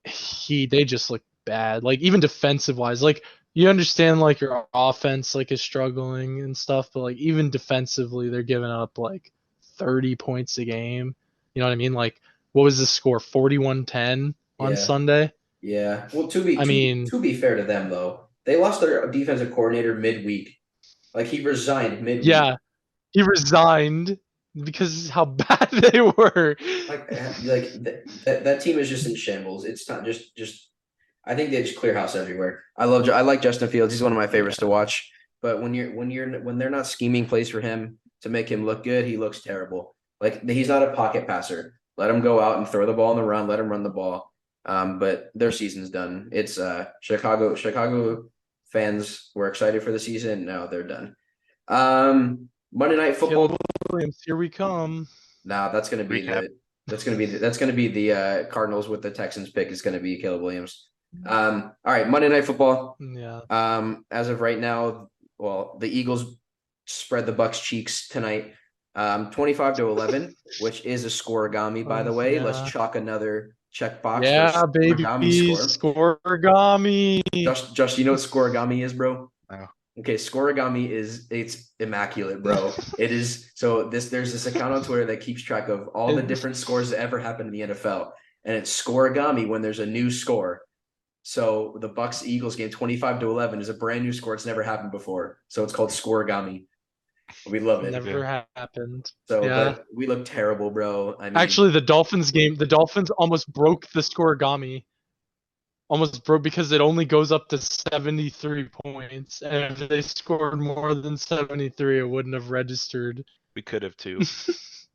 they just look bad. Like even defensive wise, like you understand like your offense like is struggling and stuff, but like even defensively they're giving up like 30 points a game. You know what I mean? Like what was the score? 41-10 on yeah, Sunday? yeah. Well, to be I to mean, to be fair to them though, they lost their defensive coordinator midweek. Like he resigned midweek. yeah, he resigned because how bad they were. That team is just in shambles. It's not just. I think they just clear house everywhere. I like Justin Fields. He's one of my favorites to watch. But when they're not scheming plays for him to make him look good, he looks terrible. Like he's not a pocket passer. Let him go out and throw the ball on the run. Let him run the ball. But their season's done. It's Chicago fans were excited for the season. Now they're done. Monday Night Caleb Football. Williams, here we come. Now Recap. that's gonna be the Cardinals with the Texans pick is gonna be Caleb Williams. All right, Monday Night Football. Yeah. As of right now, well, the Eagles spread the Bucks cheeks tonight. 25-11, which is a scoregami, by the way. Let's Yeah. chalk another checkbox Yeah, for baby. scoregami score. Scoregami. Josh, you know what scoregami is, bro? No. Okay, scoregami it's immaculate, bro. It is so there's this account on Twitter that keeps track of all the different scores that ever happened in the NFL. And it's scoregami when there's a new score. So the Bucks Eagles game 25-11 is a brand new score. It's never happened before. So it's called scoregami. We love it. Never happened. So, Yeah. but we look terrible, bro. I mean, Actually, the Dolphins game, the Dolphins almost broke the scoregami. Almost broke because it only goes up to 73 points. And if they scored more than 73, it wouldn't have registered. We could have too.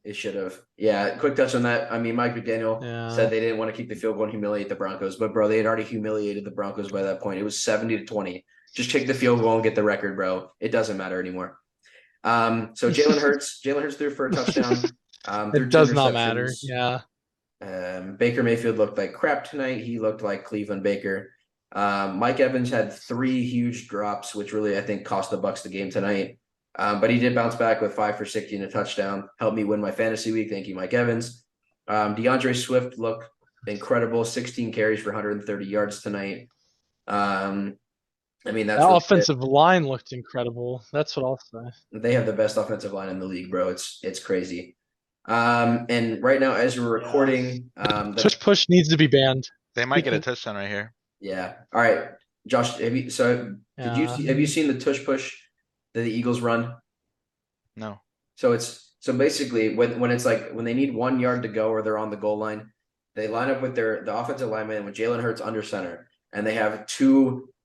it should have. Yeah, quick touch on that. I mean, Mike McDaniel Yeah. said they didn't want to keep the field goal and humiliate the Broncos, but bro, they had already humiliated the Broncos by that point. It was 70-20. Just kick the field goal and get the record, bro. It doesn't matter anymore. So Jalen Hurts threw for a touchdown. It does not matter. Yeah. Baker Mayfield looked like crap tonight. He looked like Cleveland Baker. Mike Evans had 3 huge drops, which really, I think, cost the Bucks the game tonight. But he did bounce back with 5 for 60 and a touchdown. Helped me win my fantasy week. Thank you, Mike Evans. DeAndre Swift looked incredible. 16 carries for 130 yards tonight. I mean, that's that really offensive line looked incredible. That's what I'll say. They have the best offensive line in the league, bro. It's crazy. And right now, as we're recording, Tush push needs to be banned. They might get a touchdown right here. Yeah. All right, Josh. Have you have you seen the tush push that the Eagles run? No. So basically when it's like when they need 1 yard to go or they're on the goal line, they line up with the offensive lineman with Jalen Hurts under center, and they have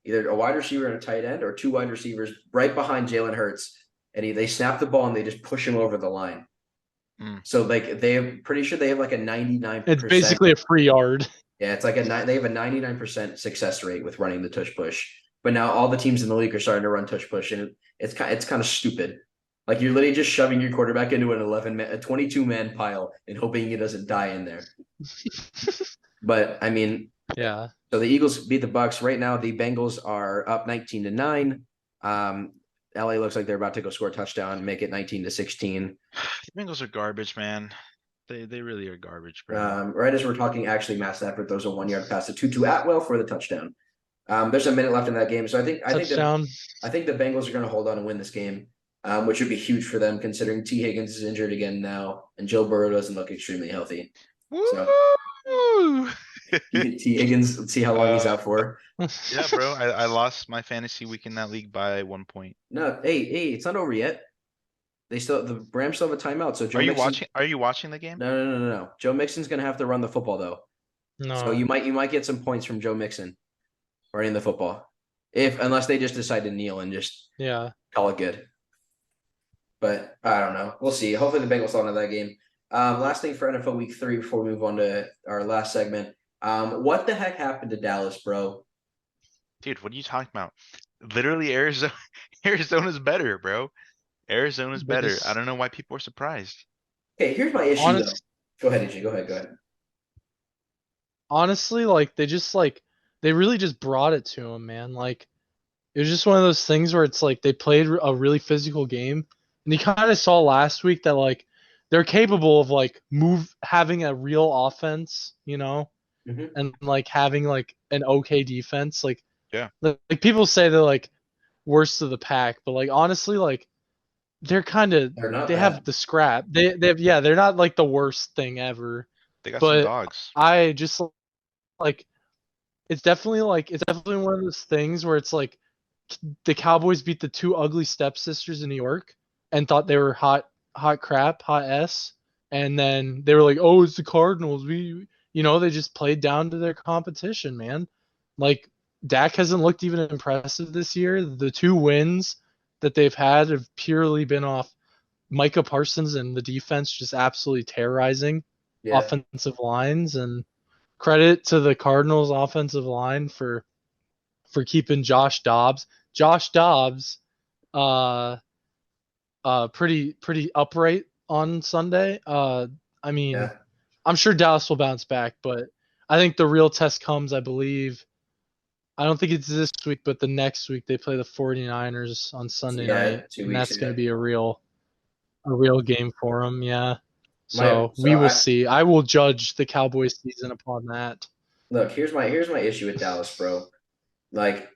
either a wide receiver and a tight end or 2 wide receivers right behind Jalen Hurts, and they snap the ball and they just push him over the line. So like pretty sure they have like a 99%. It's basically a free yard. Yeah, it's like they have a 99% success rate with running the tush push. But now all the teams in the league are starting to run tush push, and it's kind of stupid. Like you're literally just shoving your quarterback into a 22-man pile and hoping he doesn't die in there. But I mean, yeah. So the Eagles beat the Bucks. Right now, the Bengals are up 19-9. LA looks like they're about to go score a touchdown and make it 19-16. The Bengals are garbage, man. They really are garbage, bro. Right as we're talking, actually, Matt Stafford throws a 1-yard pass to Tutu Atwell for the touchdown. There's a minute left in that game, so I think the Bengals are going to hold on and win this game, which would be huge for them considering T. Higgins is injured again now, and Joe Burrow doesn't look extremely healthy. Woo! T. Higgins, let's see how long he's out for. Yeah, bro. I lost my fantasy week in that league by 1 point. No, hey, it's not over yet. The Rams still have a timeout. So Joe Are you watching the game? No. Joe Mixon's gonna have to run the football though. No. So you might get some points from Joe Mixon running the football, unless they just decide to kneel and just call it good. But I don't know. We'll see. Hopefully the Bengals hold on to that game. Last thing for NFL Week 3 before we move on to our last segment. What the heck happened to Dallas, bro? Dude, what are you talking about? Literally, Arizona's better, bro. Arizona's better. I don't know why people are surprised. Okay, here's my issue though. Go ahead, AJ. Go ahead. Honestly, like they really just brought it to him, man. Like it was just one of those things where it's like they played a really physical game, and you kind of saw last week that like they're capable of like having a real offense, and like having like an okay defense. Like like people say they're like worst of the pack, but like honestly, like they have the scrap. They're not like the worst thing ever. They got some dogs. I just like it's definitely one of those things where it's like the Cowboys beat the 2 ugly stepsisters in New York and thought they were hot crap, hot S, and then they were like, oh, it's the Cardinals. They just played down to their competition, man. Like Dak hasn't looked even impressive this year. The 2 wins that they've had have purely been off Micah Parsons and the defense just absolutely terrorizing offensive lines, and credit to the Cardinals offensive line for keeping Josh Dobbs. Pretty upright on Sunday. I mean, I'm sure Dallas will bounce back, but I think the real test comes, I believe, I don't think it's this week, but the next week they play the 49ers on Sunday night, 2 and weeks. that's going to be a real game for them. Yeah. My So we so will I see. I will judge the Cowboys season upon that. look, here's my issue with Dallas, bro. Like,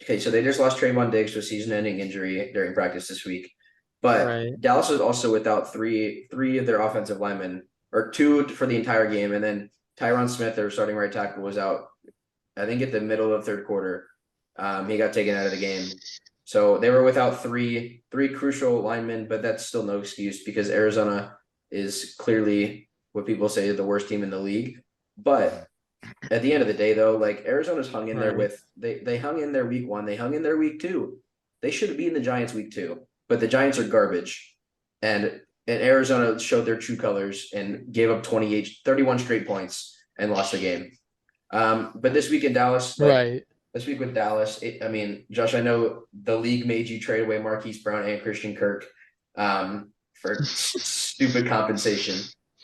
okay, so they just lost Trayvon Diggs to a season-ending injury during practice this week, but Right. Dallas is also without three of their offensive linemen, or two for the entire game, and then Tyron Smith, their starting right tackle, was out. I think at the middle of third quarter, he got taken out of the game. So they were without three crucial linemen, but that's still no excuse because Arizona is clearly what people say is the worst team in the league. But at the end of the day, though, like Arizona's hung in there Right. with they hung in there week 1, they hung in there week 2. They should have beaten the Giants week 2, but the Giants are garbage, and Arizona showed their true colors and gave up 31 straight points and lost the game. But this week in Dallas, Right. this week with Dallas, I mean, Josh, I know the league made you trade away Marquise Brown and Christian Kirk for stupid compensation,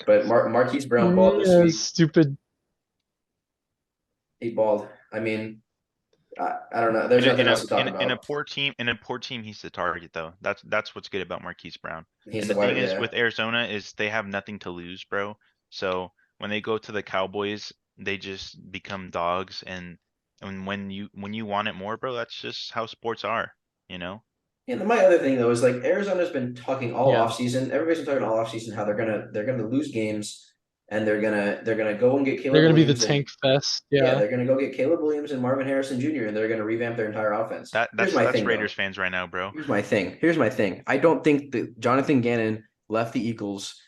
but Marquise Brown balled this Yeah, week. stupid. He balled. I mean, I don't know. There's nothing else to talk In a about. poor team, he's the target though. That's what's good about Marquise Brown. He's And the the thing wide, is yeah. with Arizona is they have nothing to lose, bro. So when they go to the Cowboys, they just become dogs. And when you want it more, bro, that's just how sports are, you know? And my other thing though is like Arizona's been talking all Yeah. offseason. Everybody's been talking all offseason how they're gonna lose games and they're gonna go and get Caleb They're going to be the Williams and tank fest. yeah, Yeah. they're gonna go get Caleb Williams and Marvin Harrison Jr. and they're gonna revamp their entire offense. Here's my That's thing though. Raiders fans right now, bro. Here's my thing. I don't think that Jonathan Gannon left the Eagles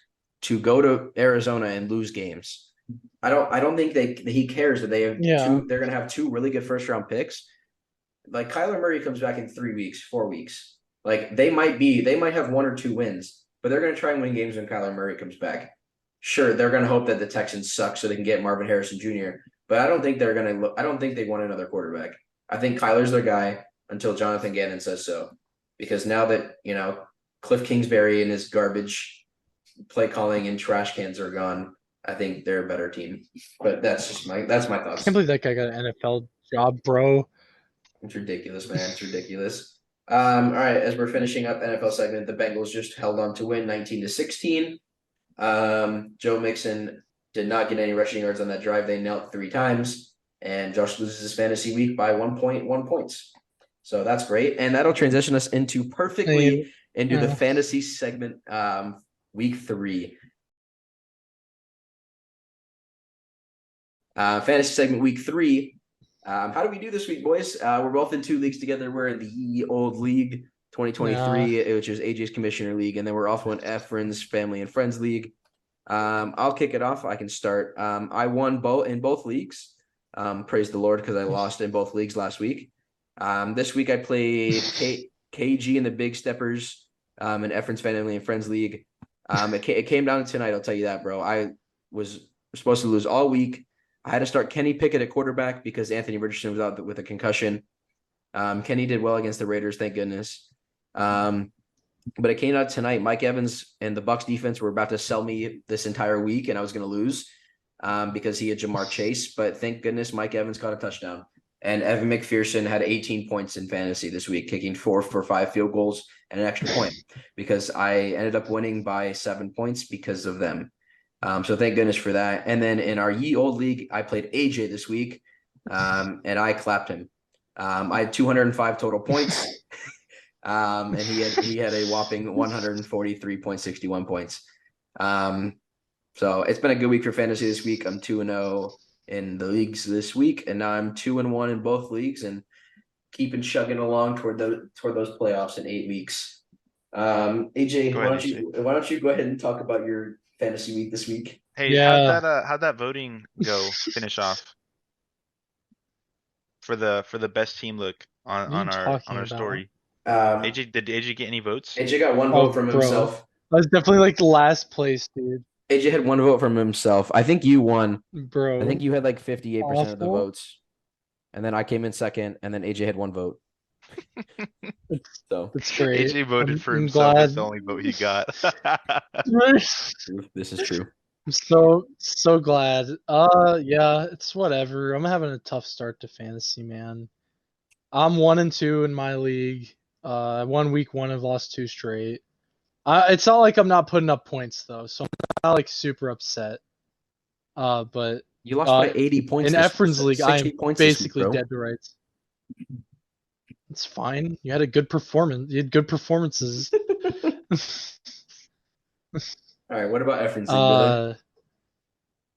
to go to Arizona and lose games. I don't think he cares that they have Yeah. they're gonna have 2 really good first round picks. Like Kyler Murray comes back in 3 weeks, 4 weeks. Like they might have 1 or 2 wins, but they're gonna try and win games when Kyler Murray comes back. Sure, they're gonna hope that the Texans suck so they can get Marvin Harrison Jr. But I don't think I don't think they want another quarterback. I think Kyler's their guy until Jonathan Gannon says so. Because now that, Cliff Kingsbury and his garbage play calling and trash cans are gone, I think they're a better team. But that's my I thoughts. can't believe that guy got an NFL job, bro. It's ridiculous, man. It's ridiculous. All right, as we're finishing up NFL segment, the Bengals just held on to win 19-16. Joe Mixon did not get any rushing yards on that drive. They knelt 3 times, and Josh loses his fantasy week by 1.1 points. So that's great. And that'll transition us perfectly into the fantasy segment, week 3. Fantasy segment week 3. How do we do this week, boys? We're both in 2 leagues together. We're in the Ye Old League 2023, which is AJ's Commissioner League, and then we're also in Efren's Family and Friends League. I'll kick it off. I can start. I won in both leagues. Praise the Lord, because I lost in both leagues last week. This week I played KG and the Big Steppers in Efren's Family and Friends League. It came down to tonight, I'll tell you that, bro. I was supposed to lose all week. I had to start Kenny Pickett at quarterback because Anthony Richardson was out with a concussion. Kenny did well against the Raiders, thank goodness. But it came out tonight. Mike Evans and the Bucs defense were about to sell me this entire week, and I was going to lose because he had Jamar Chase. But thank goodness Mike Evans caught a touchdown. And Evan McPherson had 18 points in fantasy this week, kicking 4 for 5 field goals and an extra point because I ended up winning by 7 points because of them. So thank goodness for that. And then in our Ye Old League, I played AJ this week, and I clapped him. I had 205 total points, and he had a whopping 143.61 points. So it's been a good week for fantasy this week. I'm 2-0 in the leagues this week, and now I'm 2-1 in both leagues, and keeping chugging along toward those playoffs in 8 weeks. AJ, why don't you go ahead and talk about your fantasy week this week? Hey, how'd that voting go finish off for the best team look on our story? AJ, did AJ get any votes? AJ got 1 vote from himself. I was definitely like last place, dude. AJ had 1 vote from himself. I think you won. Bro. I think you had like 58% of the votes. And then I came in second, and then AJ had 1 vote. So that's great. AJ voted for himself. That's the only vote he got. This is true. I'm so glad. Yeah, it's whatever. I'm having a tough start to fantasy, man. I'm 1-2 in my league. 1 week one, I've lost 2 straight. It's not like I'm not putting up points though, so I'm not like super upset. But You lost by 80 in points this week. Efren's league, I am 60 points this week, basically bro. dead to rights. It's fine. You had a good performance. You had good performances. All right, what about Efren's league, brother?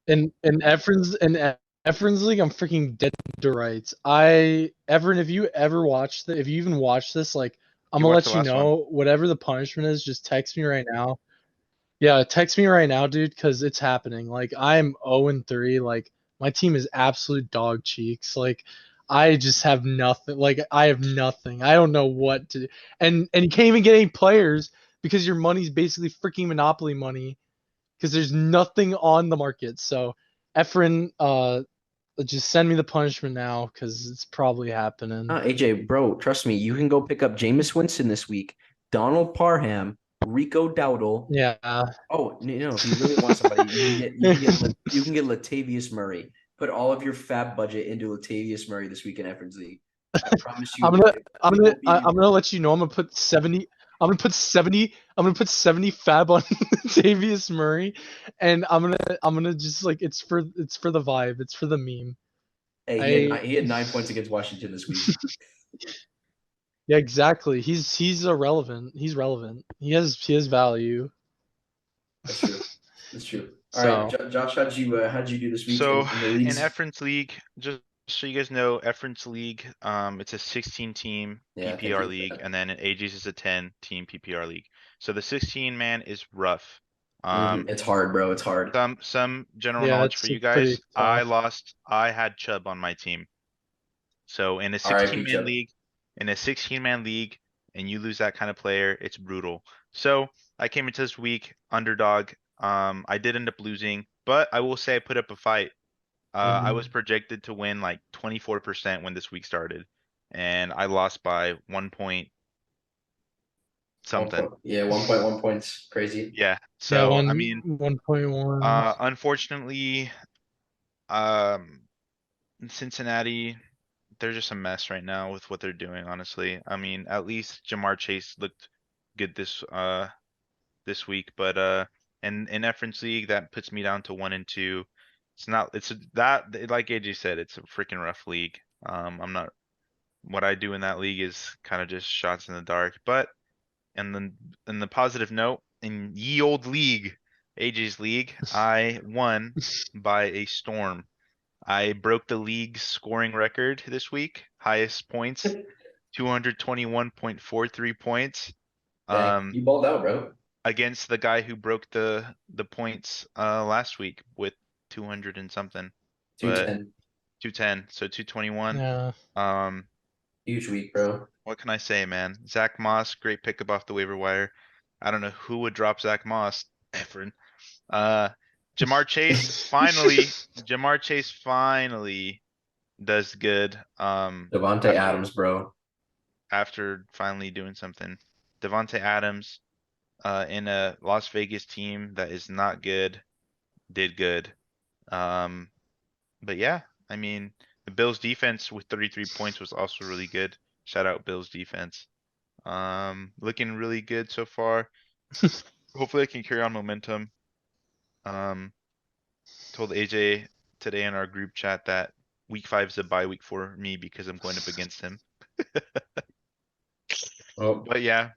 In Efren's league, I'm freaking dead to rights. Efren, if you ever watch if you even watch this, like I'm You gonna watched the let you last one. know whatever the punishment is. Just text me right now. Yeah, text me right now, dude, because it's happening. Like I'm 0-3. Like my team is absolute dog cheeks. Like I just have nothing. Like I have nothing. I don't know what to. And you can't even get any players because your money's basically freaking monopoly money because there's nothing on the market. So, Efren, just send me the punishment now because it's probably happening. AJ, bro, trust me, you can go pick up Jameis Winston this week, Donald Parham, Rico Dowdle. Yeah. Oh, no, if you really want somebody, you can get Latavius Murray. Put all of your fab budget into Latavius Murray this week in Efren's league. I promise you, I'm gonna I'm it gonna will be I'm gonna let you know I'm gonna put 70. I'm gonna put 70 fab on Davius Murray, and I'm gonna just like it's for the vibe. It's for the meme. Hey, I he had 9 points against Washington this week. Yeah, exactly. He's irrelevant. He's relevant. He has value. That's true. That's true. All right, So Josh, how'd you do this week So in the in leagues? Efren's league, just so you guys know, Efren's league, it's a 16 team Yeah, thank PPR you for league, that. and then AG's is a 10 team PPR league. So the 16 man is rough. It's hard, bro. It's hard. Some general yeah, knowledge for it's you pretty guys. tough. I had Chubb on my team. So in a 16 R.I.P. man Chubb. league, in a 16 man league, and you lose that kind of player, it's brutal. So I came into this week underdog. I did end up losing, but I will say I put up a fight. I was projected to win like 24% when this week started, and I lost by 1 point One something. point. Yeah, 1.1 points. Crazy. Yeah. Yeah, So I one mean, 1.1. unfortunately, um, Cincinnati, they're just a mess right now with what they're doing, honestly. I mean, at least Jamar Chase looked good this week, but in Efren's league, that puts me down to 1-2. It's not that like AJ said, it's a freaking rough league. I'm not what I do in that league is kind of just shots in the dark. But and then in the positive note, in ye old league, AJ's league, I won by a storm. I broke the league's scoring record this week, highest points, 221.43 points. Dang, Um, you balled out, bro. against the guy who broke the points last week with 200 and something, but 210. 210, so 221. Yeah. Um, Huge week, bro. what can I say, man? Zach Moss, great pickup off the waiver wire. I don't know who would drop Zach Moss, Efren. Uh, Jamar Chase finally, Jamar Chase finally does good. Devontae Adams, bro. After finally doing something. Devontae Adams, in a Las Vegas team that is not good, did good. Um, but yeah, I mean, the Bills defense with 33 points was also really good. Shout out Bills defense. Looking really good so far. Hopefully I can carry on momentum. Um, told AJ today in our group chat that week 5 is a bye week for me because I'm going up against him. Oh, But yeah,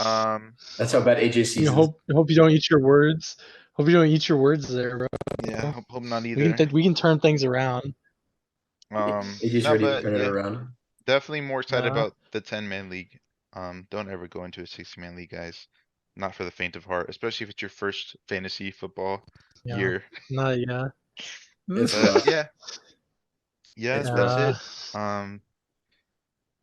um, that's how bad AJ You seasons. hope you don't eat your words. Hope you don't eat your words there, bro. yeah, hope not We either. can we can turn things around. AJ's No, ready to but turn it yeah, around. definitely more excited Yeah. about the 10-man league. Don't ever go into a 60-man league, guys. Not for the faint of heart, especially if it's your first fantasy football Yeah. year. Not yeah. It's But rough. yeah, It's that's rough. Yeah. it. Um,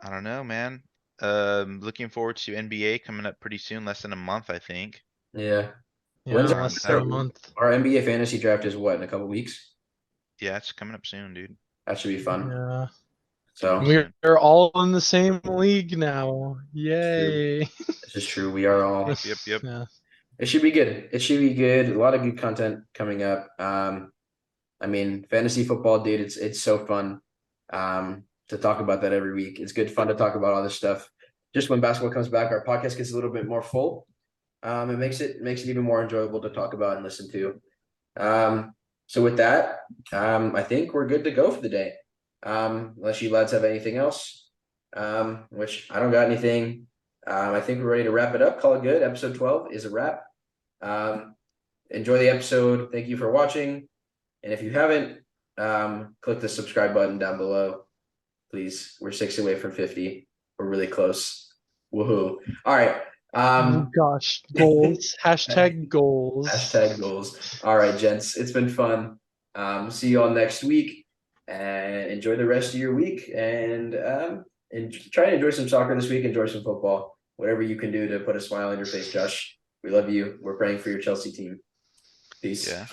I don't know, man. Looking forward to NBA coming up pretty soon, less than a month, I think. Yeah. Yeah. When's Um, Less than that a month. our NBA fantasy draft is what, in a couple weeks? yeah, it's coming up soon, dude. That should be fun. Yeah. Coming So up We're soon. all in the same league now. it's true. Yay. This is true. We are all. Yep. Yeah. It should be good. It should be good. A lot of good content coming up. I mean, fantasy football, dude, it's so fun. to talk about that every week. It's good fun to talk about all this stuff. Just when basketball comes back, our podcast gets a little bit more full. It makes it even more enjoyable to talk about and listen to. So with that, I think we're good to go for the day. Unless you lads have anything else, which I don't got anything. I think we're ready to wrap it up. Call it good. Episode 12 is a wrap. Enjoy the episode. Thank you for watching. And if you haven't, click the subscribe button down below. Please. We're 6 away from 50. We're really close. Woohoo. All right. Oh gosh, goals. Hashtag goals. Hashtag goals. All right, gents. It's been fun. See you all next week. And enjoy the rest of your week. And try and enjoy some soccer this week. Enjoy some football. Whatever you can do to put a smile on your face, Josh. We love you. We're praying for your Chelsea team. Peace. Yeah.